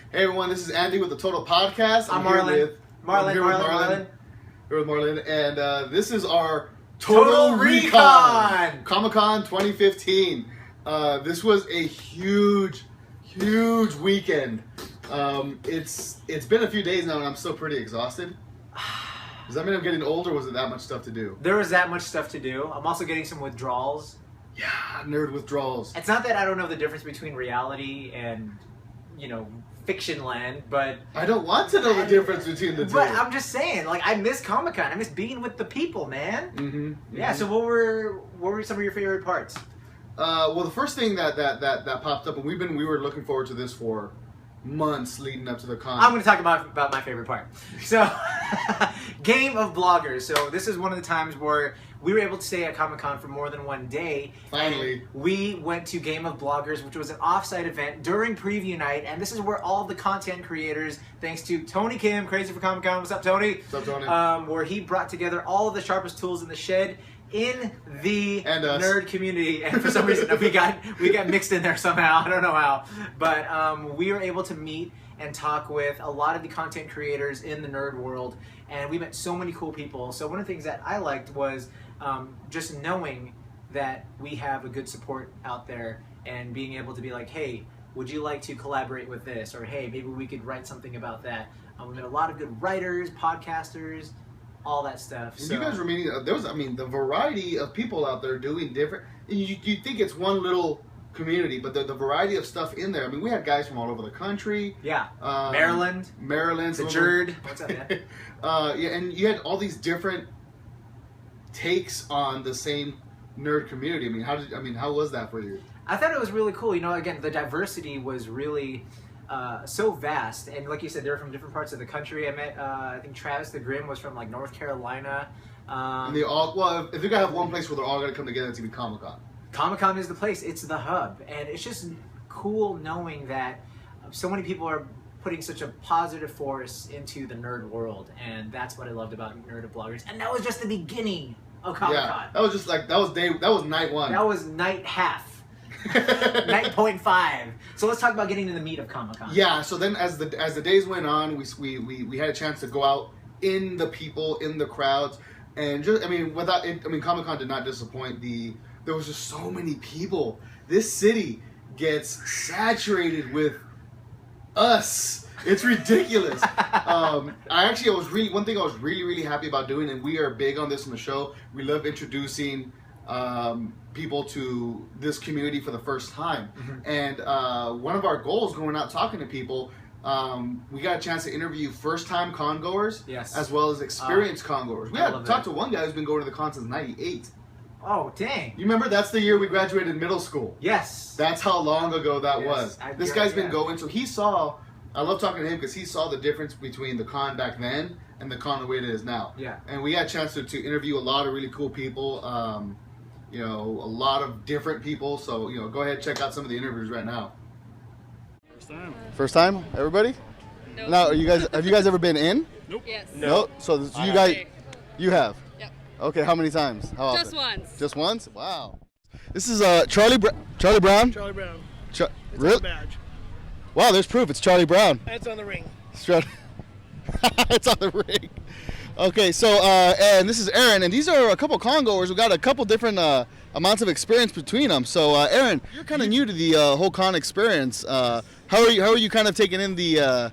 Hey everyone, this is Andy with the Total Podcast. I'm Marlon. Here with Marlon. Here with Marlon, and this is our Total Recon! Comic-Con 2015. This was a huge weekend. It's been a few days now, and I'm still pretty exhausted. Does that mean I'm getting older, or was it that much stuff to do? There was that much stuff to do. I'm also getting some withdrawals. Yeah, nerd withdrawals. It's not that I don't know the difference between reality and, fiction land, but... I don't want to know the difference between the two. But I'm just saying, I miss Comic-Con. I miss being with the people, man. Mm-hmm. Yeah, so what were some of your favorite parts? Well, the first thing that popped up, and we were looking forward to this for months leading up to the con. I'm going to talk about my favorite part. So, Game of Bloggers. So this is one of the times where we were able to stay at Comic-Con for more than one day. Finally. We went to Game of Bloggers, which was an off-site event during preview night, and this is where all the content creators, thanks to Tony Kim, Crazy for Comic-Con, what's up, Tony? What's up, Tony? Where he brought together all of the sharpest tools in the shed in the nerd community, and for some reason we got mixed in there somehow. I don't know how, but we were able to meet and talk with a lot of the content creators in the nerd world, and we met so many cool people. So one of the things that I liked was just knowing that we have a good support out there, and being able to be like, hey, would you like to collaborate with this, or hey, maybe we could write something about that. We met a lot of good writers, podcasters, all that stuff. So. You guys were meeting. The variety of people out there doing different. You think it's one little community, but the variety of stuff in there. I mean, we had guys from all over the country. Yeah, Maryland, the Jerd. What's up, man? Yeah, and you had all these different takes on the same nerd community. How was that for you? I thought it was really cool. Again, the diversity was really. So vast, and like you said, they're from different parts of the country. I met, I think Travis the Grim was from North Carolina. And they all, if you're gonna have one place where they're all gonna come together, it's gonna be Comic-Con. Comic-Con is the place. It's the hub, and it's just cool knowing that so many people are putting such a positive force into the nerd world, and that's what I loved about Nerd Bloggers. And that was just the beginning of Comic-Con. Yeah, that was just that was night one. That was night half. 9.5. So let's talk about getting to the meat of Comic-Con. Yeah. So then, as the days went on, we had a chance to go out in the people, in the crowds, and Comic-Con did not disappoint. There was just so many people. This city gets saturated with us. It's ridiculous. One thing I was really happy about doing, and we are big on this in the show. We love introducing people to this community for the first time. Mm-hmm. And one of our goals going out talking to people, we got a chance to interview first-time con-goers, yes, as well as experienced con-goers. We had talked to one guy who's been going to the con since '98. Oh, dang. You remember, that's the year we graduated middle school. Yes. That's how long ago that was. This guy's been going, so I love talking to him because he saw the difference between the con back then and the con the way it is now. Yeah. And we had a chance to interview a lot of really cool people. A lot of different people. So, go ahead and check out some of the interviews right now. First time, everybody? Nope. Now, have you guys ever been in? Nope. Yes. Nope. So you have? Yep. Okay, how many times? How Just often? once. Just once? Wow. This is Charlie Brown. Charlie Brown. It's really? on the badge. Wow, there's proof. It's Charlie Brown. It's on the ring. It's on the ring. Okay, so and this is Aaron, and these are a couple con-goers who got a couple different amounts of experience between them. So Aaron, you're kind of new to the whole con experience. How are you kind of taking in the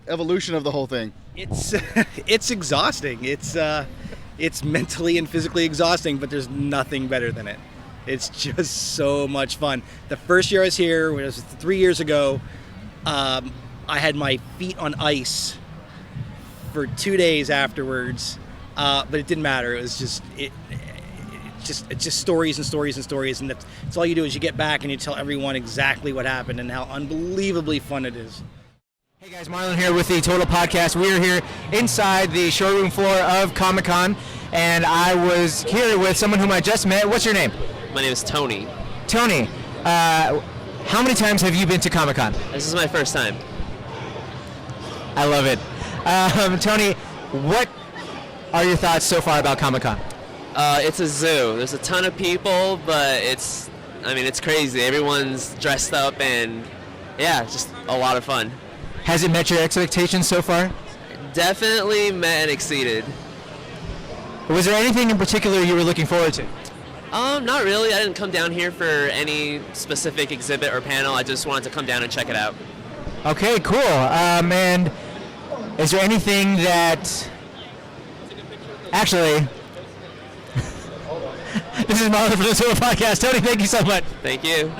evolution of the whole thing? It's exhausting. It's mentally and physically exhausting, but there's nothing better than it. It's just so much fun. The first year I was here, which was 3 years ago, I had my feet on ice for 2 days afterwards, but it didn't matter. It was just stories and stories and stories, and that's all you do is you get back and you tell everyone exactly what happened and how unbelievably fun it is. Hey guys, Marlon here with the Total Podcast. We are here inside the showroom floor of Comic-Con, and I was here with someone whom I just met. What's your name? My name is Tony. Tony, how many times have you been to Comic-Con? This is my first time. I love it. Tony, what are your thoughts so far about Comic-Con? It's a zoo. There's a ton of people, but it's crazy. Everyone's dressed up, and yeah, it's just a lot of fun. Has it met your expectations so far? Definitely met and exceeded. Was there anything in particular you were looking forward to? Not really. I didn't come down here for any specific exhibit or panel. I just wanted to come down and check it out. Okay, cool. And is there anything that... Actually... This is Marlon from the TOTL Podcast. Tony, thank you so much. Thank you.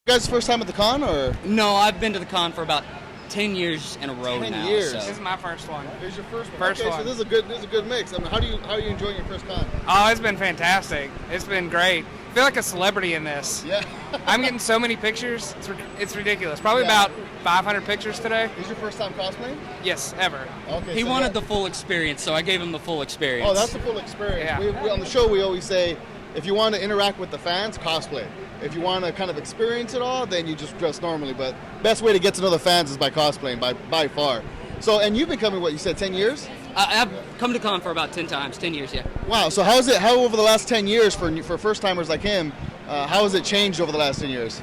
You guys first time at the con, or? No, I've been to the con for about 10 years in a row 10 now. years. So. This is my first one. This is your first one. First okay, one. so this is a good mix. I mean, how are you enjoying your first con? Oh, it's been fantastic. It's been great. I feel like a celebrity in this. Yeah. I'm getting so many pictures. It's ridiculous. Probably about 500 pictures today. This is your first time cosplaying? Yes, ever. Okay. He wanted the full experience, so I gave him the full experience. Oh, that's the full experience. Yeah. We on the show, we always say, if you want to interact with the fans, cosplay. If you want to kind of experience it all, then you just dress normally. But best way to get to know the fans is by cosplaying, by far. So, and you've been coming, what you said, 10 years? I've come to con for about 10 times, 10 years, yeah. Wow. So how over the last 10 years for first timers like him, how has it changed over the last 10 years?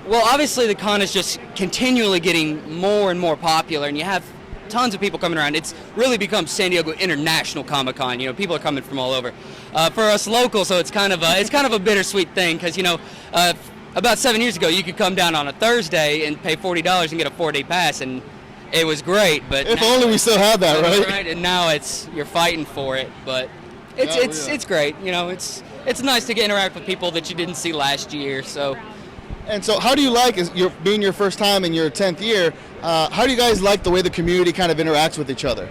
Well, obviously the con is just continually getting more and more popular, and you have tons of people coming around. It's really become San Diego International Comic-Con. You know, people are coming from all over. For us locals, so it's kind of a bittersweet thing, because about 7 years ago you could come down on a Thursday and pay $40 and get a 4-day pass, and it was great. But if only we still had that, right? Right, and now you're fighting for it, but it's great. You know, it's nice to interact with people that you didn't see last year. So. And so, how do you like, being your first time in your 10th year? How do you guys like the way the community kind of interacts with each other?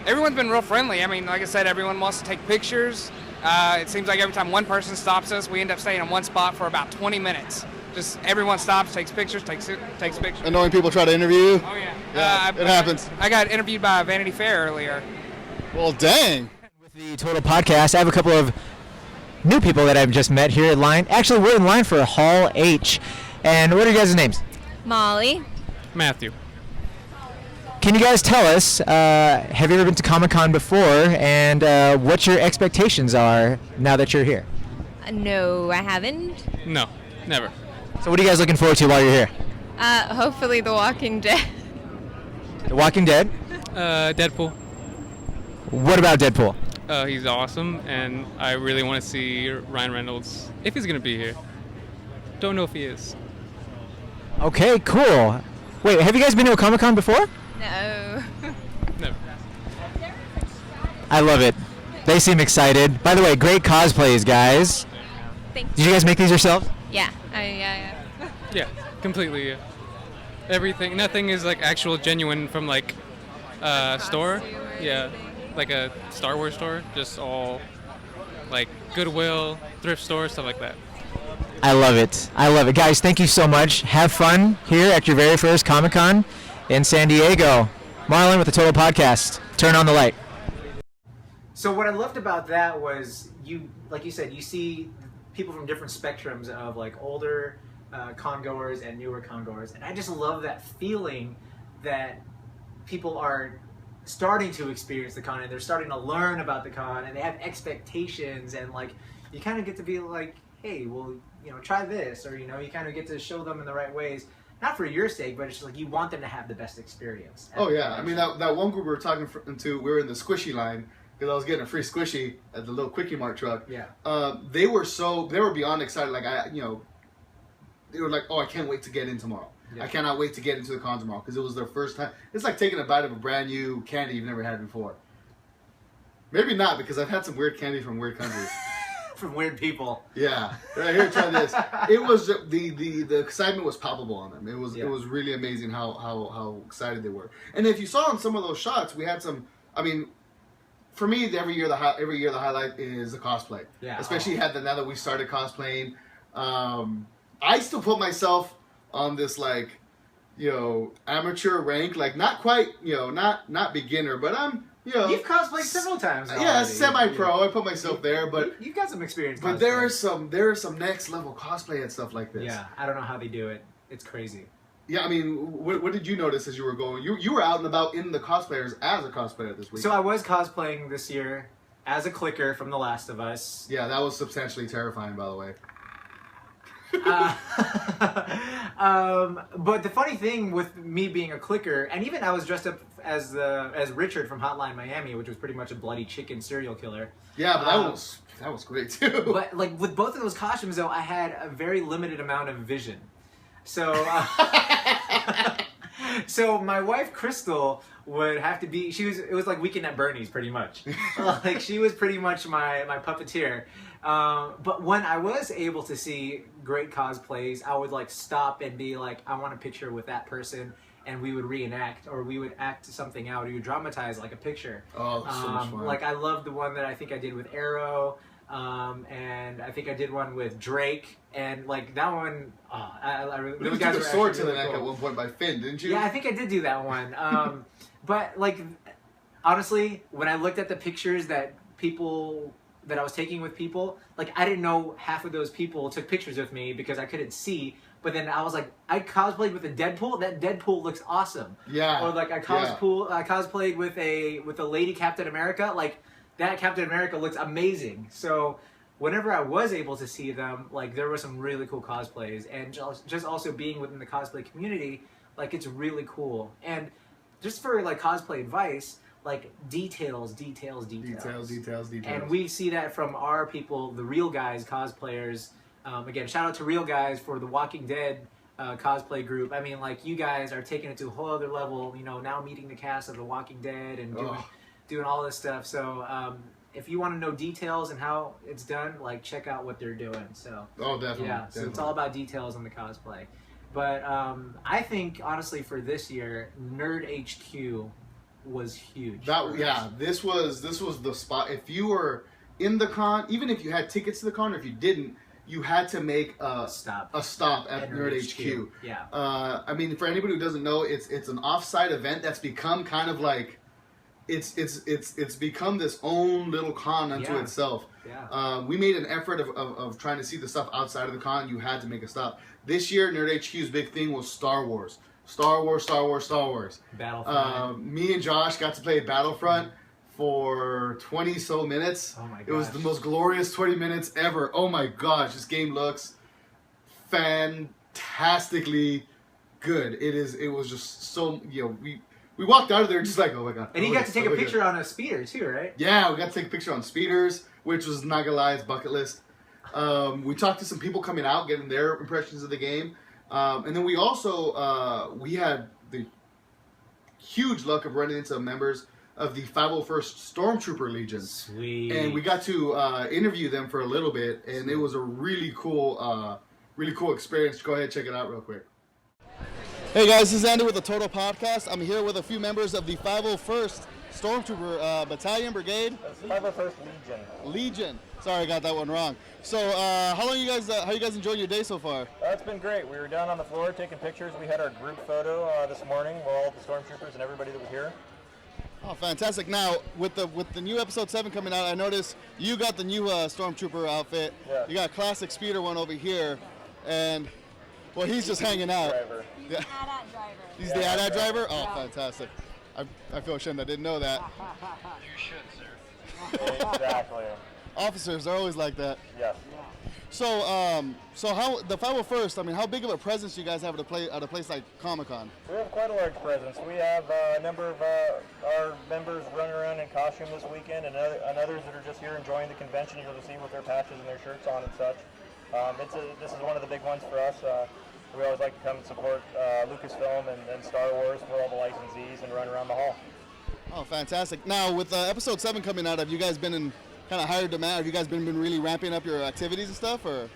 Everyone's been real friendly. I mean, like I said, everyone wants to take pictures. It seems like every time one person stops us, we end up staying in one spot for about 20 minutes. Just everyone stops, takes pictures, takes pictures. Annoying people try to interview you? Oh, yeah. Yeah, it happens. I got interviewed by Vanity Fair earlier. Well, dang. With the TOTL Podcast, I have a couple of new people that I've just met here in line. Actually, we're in line for Hall H. And what are you guys' names? Molly. Matthew. Can you guys tell us, have you ever been to Comic-Con before, and what your expectations are now that you're here? No, I haven't. No, never. So what are you guys looking forward to while you're here? Hopefully The Walking Dead. The Walking Dead? Deadpool. What about Deadpool? He's awesome, and I really want to see Ryan Reynolds, if he's going to be here. Don't know if he is. Okay, cool. Wait, have you guys been to a Comic-Con before? No. Never. I love it. They seem excited. By the way, great cosplays, guys. Thank Did you guys make these yourselves? Yeah. Yeah. Yeah, completely. Yeah. Everything, nothing is like actual genuine from like store. Yeah, like a Star Wars store. Just all like Goodwill, thrift store, stuff like that. I love it. I love it. Guys, thank you so much. Have fun here at your very first Comic-Con in San Diego. Marlon with the TOTL Podcast. Turn on the light. So what I loved about that was like you said, you see people from different spectrums of like older con-goers and newer con-goers. And I just love that feeling that people are starting to experience the con and they're starting to learn about the con and they have expectations and like you kind of get to be like, hey, well, try this, or you kind of get to show them in the right ways, not for your sake, but it's just like you want them to have the best experience. Oh yeah, I mean that one group we were talking to, we were in the squishy line because I was getting a free squishy at the little Quickie Mart truck. Yeah. They were beyond excited. Like they were like, oh, I can't wait to get in tomorrow. Yeah. I cannot wait to get into the con tomorrow because it was their first time. It's like taking a bite of a brand new candy you've never had before. Maybe not, because I've had some weird candy from weird countries. From weird people. Yeah. Right here, try this. It was the excitement was palpable on them. It was really amazing how excited they were. And if you saw in some of those shots, we had some. I mean, for me, every year the highlight is the cosplay. Yeah. Especially now that we started cosplaying. I still put myself on this amateur rank, like not quite, not beginner, but I'm. You've cosplayed several times already. Yeah, semi-pro. I put myself there, but you've got some experience. But there are some next level cosplay and stuff like this. Yeah, I don't know how they do it. It's crazy. Yeah, I mean, what did you notice as you were going? You were out and about in the cosplayers as a cosplayer this week. So I was cosplaying this year as a clicker from The Last of Us. Yeah, that was substantially terrifying, by the way. But the funny thing with me being a clicker, and even I was dressed up as Richard from Hotline Miami, which was pretty much a bloody chicken serial killer. Yeah, but that was great too. But like with both of those costumes, though, I had a very limited amount of vision. So, so my wife Crystal would have to be. It was like Weekend at Bernie's, pretty much. Like she was pretty much my puppeteer. But when I was able to see great cosplays, I would like stop and be like, I want a picture with that person, and we would reenact, or we would act something out, or you dramatize like a picture. Oh, so much fun. Like I love the one that I think I did with Arrow, and I think I did one with Drake, and like that one, those guys were a sword to the neck at one point by Finn, didn't you? Yeah, I think I did do that one. But like, honestly, when I looked at the pictures that I was taking with people, like I didn't know half of those people took pictures with me because I couldn't see. But then I was like, I cosplayed with a Deadpool. That Deadpool looks awesome. Yeah. Or like I cosplayed with a lady Captain America. Like that Captain America looks amazing. So whenever I was able to see them, like there were some really cool cosplays, and just also being within the cosplay community, like it's really cool. And just for like cosplay advice, like details. And we see that from our people, the Real Guys cosplayers. Again, shout out to Real Guys for the Walking Dead cosplay group. I mean, like you guys are taking it to a whole other level. You know, now meeting the cast of the Walking Dead and doing all this stuff. So if you want to know details and how it's done, like check out what they're doing. So definitely. Yeah, so it's all about details on the cosplay. But I think honestly for this year, Nerd HQ was huge. This was the spot. If you were in the con, even if you had tickets to the con, or if you didn't, you had to make a stop at Nerd HQ. Yeah. I mean, for anybody who doesn't know, it's an off-site event that's become kind of like it's become this own little con unto itself. Yeah. We made an effort of trying to see the stuff outside of the con. You had to make a stop. This year, Nerd HQ's big thing was Star Wars. Battlefront. Me and Josh got to play Battlefront for 20 so minutes. Oh my gosh. It was the most glorious 20 minutes ever. Oh my gosh, this game looks fantastically good. It was just so, we walked out of there just like, oh my god. And you got to take a picture on a speeder too, right? Yeah, we got to take a picture on speeders, which was, not gonna lie, it's bucket list. We talked to some people coming out, getting their impressions of the game. And then we also, we had the huge luck of running into members of the 501st Stormtrooper Legion. Sweet. And we got to interview them for a little bit, and it was a really cool experience. Go ahead, check it out real quick. Hey guys, this is Andy with the TOTL Podcast. I'm here with a few members of the 501st Stormtrooper Battalion Brigade. That's 501st Legion. Sorry, I got that one wrong. So, how you guys enjoying your day so far? It's been great. We were down on the floor taking pictures. We had our group photo this morning with all the Stormtroopers and everybody that was here. Oh, fantastic! Now, with the new episode 7 coming out, I noticed you got the new Stormtrooper outfit. Yeah. You got a classic speeder one over here, and well, he's just hanging out. Driver. Yeah. AT-AT driver. He's the AT-AT driver. Oh, fantastic! I feel ashamed I didn't know that. You should, sir. Exactly. Officers are always like that. Yes. So how the 501st? I mean, how big of a presence do you guys have at a place like Comic-Con? We have quite a large presence. We have a number of our members running around in costume this weekend, and others that are just here enjoying the convention. You'll see with their patches and their shirts on and such. This is one of the big ones for us. We always like to come and support Lucasfilm and Star Wars for all the licensees and run around the hall. Oh, fantastic! Now with episode 7 coming out, have you guys been in kind of higher demand? Have you guys been really ramping up your activities and stuff, or?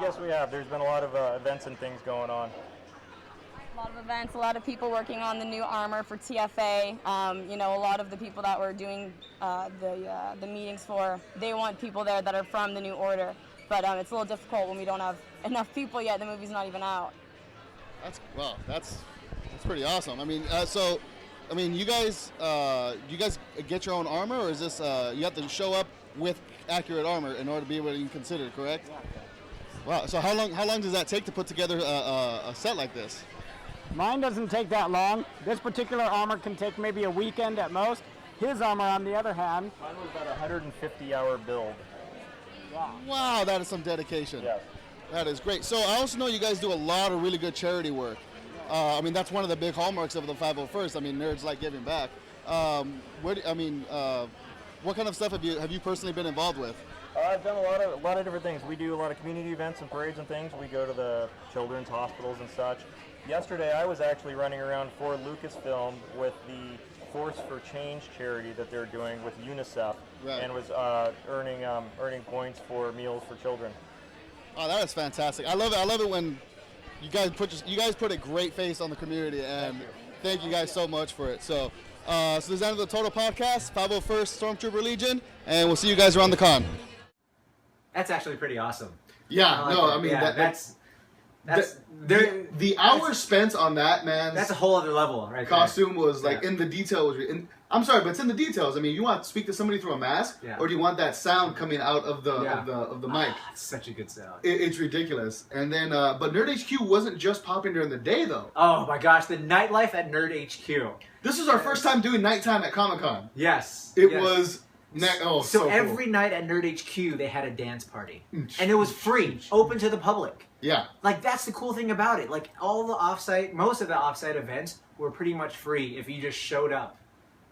Yes, we have. There's been a lot of events and things going on. A lot of events, a lot of people working on the new armor for TFA. A lot of the people that we're doing the meetings for, they want people there that are from the New Order. But it's a little difficult when we don't have enough people yet. The movie's not even out. That's pretty awesome. I mean, you guys get your own armor, or is this you have to show up with accurate armor in order to be able to be considered, correct? Yeah. Wow. So how long does that take to put together a set like this? Mine doesn't take that long. This particular armor can take maybe a weekend at most. His armor, on the other hand, mine was about a 150-hour build. Wow, that is some dedication. Yes. That is great. So I also know you guys do a lot of really good charity work. I mean, that's one of the big hallmarks of the 501st. I mean, nerds like giving back. What kind of stuff have you personally been involved with? I've done a lot of different things. We do a lot of community events and parades and things. We go to the children's hospitals and such. Yesterday, I was actually running around for Lucasfilm with the Force for Change charity that they're doing with UNICEF, and was earning points for meals for children. Oh, that is fantastic! I love it. I love it when you guys put a great face on the community, and thank you guys so much for it. So this is the end of the Total Podcast, 501st Stormtrooper Legion, and we'll see you guys around the con. That's actually pretty awesome. Yeah, the hours spent on that, man. That's a whole other level, right? Costume was like in the detail. I'm sorry, but it's in the details. I mean, you want to speak to somebody through a mask, or do you want that sound coming out of the mic? It's such a good sound. It's ridiculous. And then, but Nerd HQ wasn't just popping during the day, though. Oh my gosh, the nightlife at Nerd HQ. This was our first time doing nighttime at Comic-Con. Yes. It was. So every night at Nerd HQ, they had a dance party. And it was free, open to the public. Yeah. Like, that's the cool thing about it. Like, most of the offsite events were pretty much free if you just showed up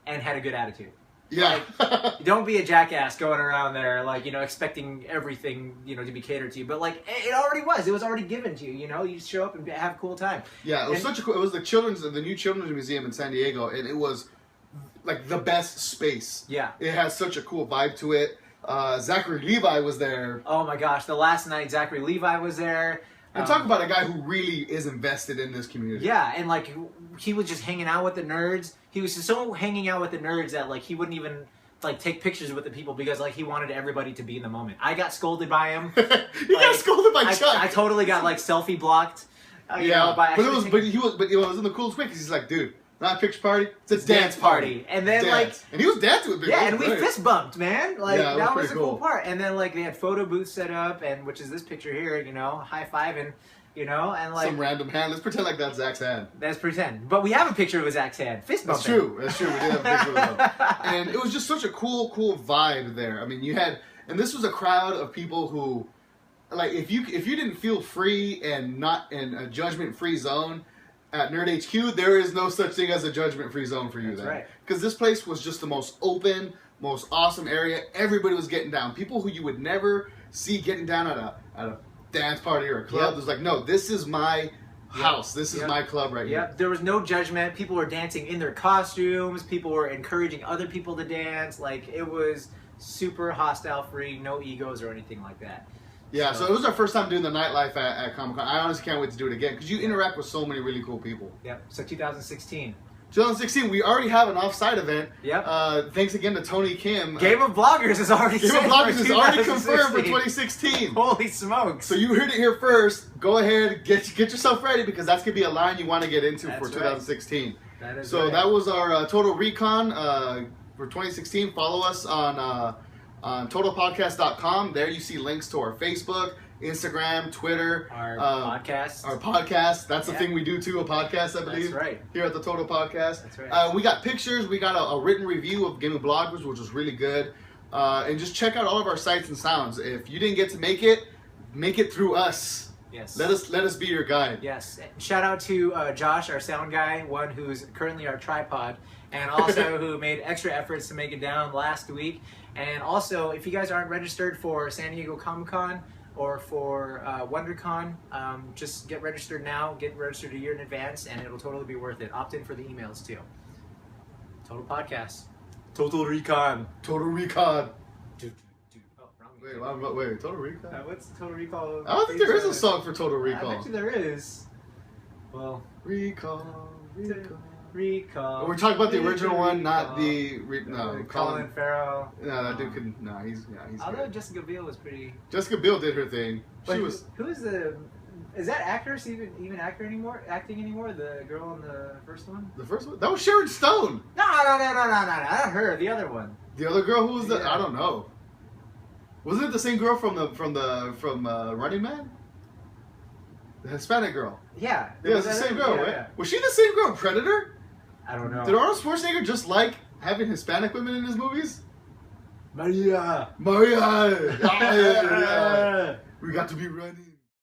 and had a good attitude. Yeah. Like, don't be a jackass going around there, like, expecting everything, to be catered to you. But, like, it already was. It was already given to you, You just show up and have a cool time. Yeah, it was it was the new Children's Museum in San Diego, and it was like the best space. Yeah. It has such a cool vibe to it. Zachary Levi was there. Oh my gosh, the last night Zachary Levi was there. And talk about a guy who really is invested in this community. Yeah, and like he was just hanging out with the nerds. He was just so hanging out with the nerds that like he wouldn't even like take pictures with the people because like he wanted everybody to be in the moment. I got scolded by him. Got scolded by Chuck. I totally got like selfie blocked. But it was in the coolest way because he's like, dude. Not a picture party, it's a dance party. And then and he was dancing with people. Yeah, and we fist bumped, man. Like that was the cool cool part. And then like they had photo booths set up, and which is this picture here, high fiving, and like some random hand. Let's pretend like that's Zach's hand. Let's pretend. But we have a picture of Zach's hand. Fist bumping. That's true. We did have a picture of him. And it was just such a cool vibe there. I mean, and this was a crowd of people who, like, if you didn't feel free and not in a judgment-free zone. At Nerd HQ, there is no such thing as a judgment-free zone for you. That's right. Because this place was just the most open, most awesome area. Everybody was getting down. People who you would never see getting down at a dance party or a club. It was like, no, this is my house. This is my club right here. There was no judgment. People were dancing in their costumes. People were encouraging other people to dance. Like, it was super hostile-free, no egos or anything like that. Yeah, so it was our first time doing the nightlife at Comic-Con. I honestly can't wait to do it again because you interact with so many really cool people. Yep, so 2016. 2016, we already have an off-site event. Yep. Thanks again to Tony Kim. Game of Bloggers is already confirmed for 2016. Holy smokes. So you heard it here first. Go ahead, get yourself ready because that's going to be a line you want to get into for 2016. That is so that was our Total Recon for 2016. Follow us on TotalPodcast.com. There you see links to our Facebook, Instagram, Twitter. Our podcast. That's the thing we do too, a podcast, I believe. That's right. Here at the Total Podcast. That's right. We got pictures. We got a written review of Game of Bloggers, which was really good. And just check out all of our sights and sounds. If you didn't get to make it through us. Yes. Let us be your guide. Yes. Shout out to Josh, our sound guy, one who's currently our tripod, and also who made extra efforts to make it down last week. And also, if you guys aren't registered for San Diego Comic-Con or for WonderCon, just get registered now. Get registered a year in advance, and it'll totally be worth it. Opt in for the emails, too. Total Podcast. Total Recon. Total Recon. Oh, wrong. Wait, Total Recon? What's Total Recall? I don't think there is a song for Total Recall. I bet you there is. Well, Recall. Recall. We're talking about the original one, not the Colin Farrell. No, that dude could. No, he's. Although Jessica Biel was pretty. Jessica Biel did her thing. But who is the? Is that actress even acting anymore? The girl in the first one. The first one? That was Sharon Stone. No, not her. The other one. The other girl who was the? I don't know. Wasn't it the same girl from Running Man? The Hispanic girl. Yeah. It's the same girl, right? Yeah. Was she the same girl in Predator? I don't know. Did Arnold Schwarzenegger just like having Hispanic women in his movies? Maria. Yeah. We got to be running.